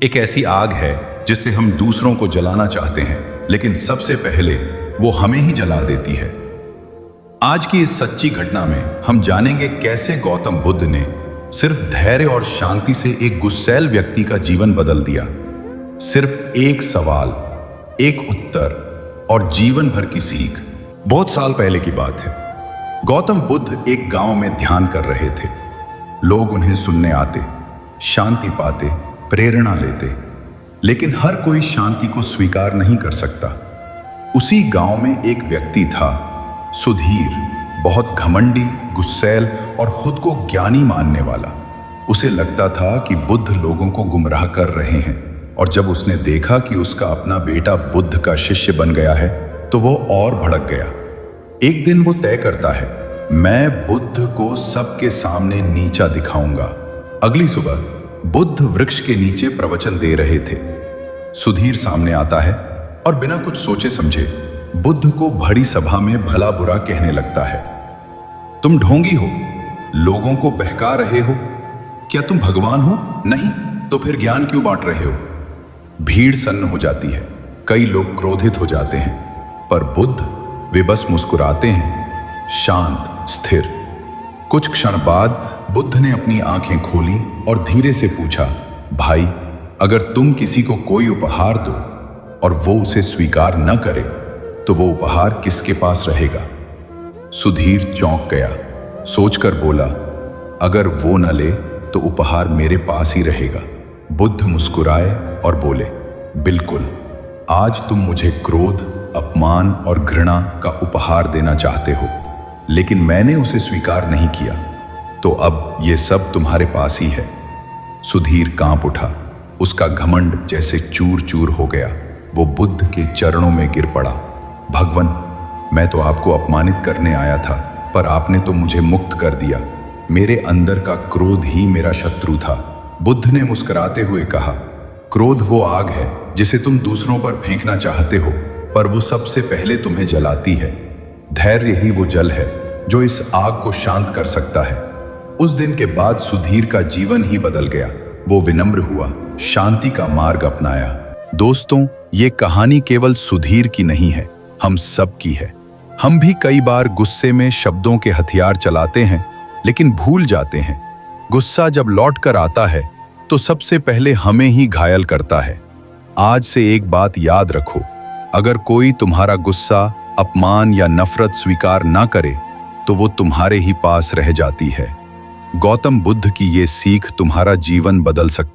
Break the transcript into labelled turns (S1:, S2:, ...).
S1: एक ऐसी आग है जिससे हम दूसरों को जलाना चाहते हैं, लेकिन सबसे पहले वो हमें ही जला देती है। आज की इस सच्ची घटना में हम जानेंगे कैसे गौतम बुद्ध ने सिर्फ धैर्य और शांति से एक गुस्सैल व्यक्ति का जीवन बदल दिया। सिर्फ एक सवाल, एक उत्तर और जीवन भर की सीख। बहुत साल पहले की बात है। गौतम बुद्ध एक गांव में ध्यान कर रहे थे। लोग उन्हें सुनने आते, शांति पाते, प्रेरणा लेते, लेकिन हर कोई शांति को स्वीकार नहीं कर सकता। उसी गांव में एक व्यक्ति था, सुधीर, बहुत घमंडी, गुस्सैल और खुद को ज्ञानी मानने वाला। उसे लगता था कि बुद्ध लोगों को गुमराह कर रहे हैं, और जब उसने देखा कि उसका अपना बेटा बुद्ध का शिष्य बन गया है तो वो और भड़क गया। एक दिन वो तय करता है, मैं बुद्ध को सबके सामने नीचा दिखाऊंगा। अगली सुबह बुद्ध वृक्ष के नीचे प्रवचन दे रहे थे। सुधीर सामने आता है और बिना कुछ सोचे समझे बुद्ध को भरी सभा में भला बुरा कहने लगता है। तुम ढोंगी हो, लोगों को बहका रहे हो। क्या तुम भगवान हो? नहीं तो फिर ज्ञान क्यों बांट रहे हो? भीड़ सन्न हो जाती है, कई लोग क्रोधित हो जाते हैं, पर बुद्ध वे बस मुस्कुराते हैं, शांत, स्थिर। कुछ क्षण बाद बुद्ध ने अपनी आंखें खोली और धीरे से पूछा, भाई, अगर तुम किसी को कोई उपहार दो और वो उसे स्वीकार न करे तो वो उपहार किसके पास रहेगा? सुधीर चौंक गया, सोचकर बोला, अगर वो न ले तो उपहार मेरे पास ही रहेगा। बुद्ध मुस्कुराए और बोले, बिल्कुल, आज तुम मुझे क्रोध, अपमान और घृणा का उपहार देना चाहते हो, लेकिन मैंने उसे स्वीकार नहीं किया, तो अब ये सब तुम्हारे पास ही है। सुधीर कांप उठा, उसका घमंड जैसे चूर चूर हो गया। वो बुद्ध के चरणों में गिर पड़ा। भगवान, मैं तो आपको अपमानित करने आया था, पर आपने तो मुझे मुक्त कर दिया। मेरे अंदर का क्रोध ही मेरा शत्रु था। बुद्ध ने मुस्कुराते हुए कहा, क्रोध वो आग है जिसे तुम दूसरों पर फेंकना चाहते हो, पर वो सबसे पहले तुम्हें जलाती है। धैर्य ही वो जल है जो इस आग को शांत कर सकता है। उस दिन के बाद सुधीर का जीवन ही बदल गया। वो विनम्र हुआ, शांति का मार्ग अपनाया। दोस्तों, ये कहानी केवल सुधीर की नहीं है, हम सब की है। हम भी कई बार गुस्से में शब्दों के हथियार चलाते हैं, लेकिन भूल जाते हैं, गुस्सा जब लौट कर आता है तो सबसे पहले हमें ही घायल करता है। आज से एक बात याद रखो, अगर कोई तुम्हारा गुस्सा, अपमान या नफरत स्वीकार ना करे तो वो तुम्हारे ही पास रह जाती है। गौतम बुद्ध की ये सीख तुम्हारा जीवन बदल सकती है।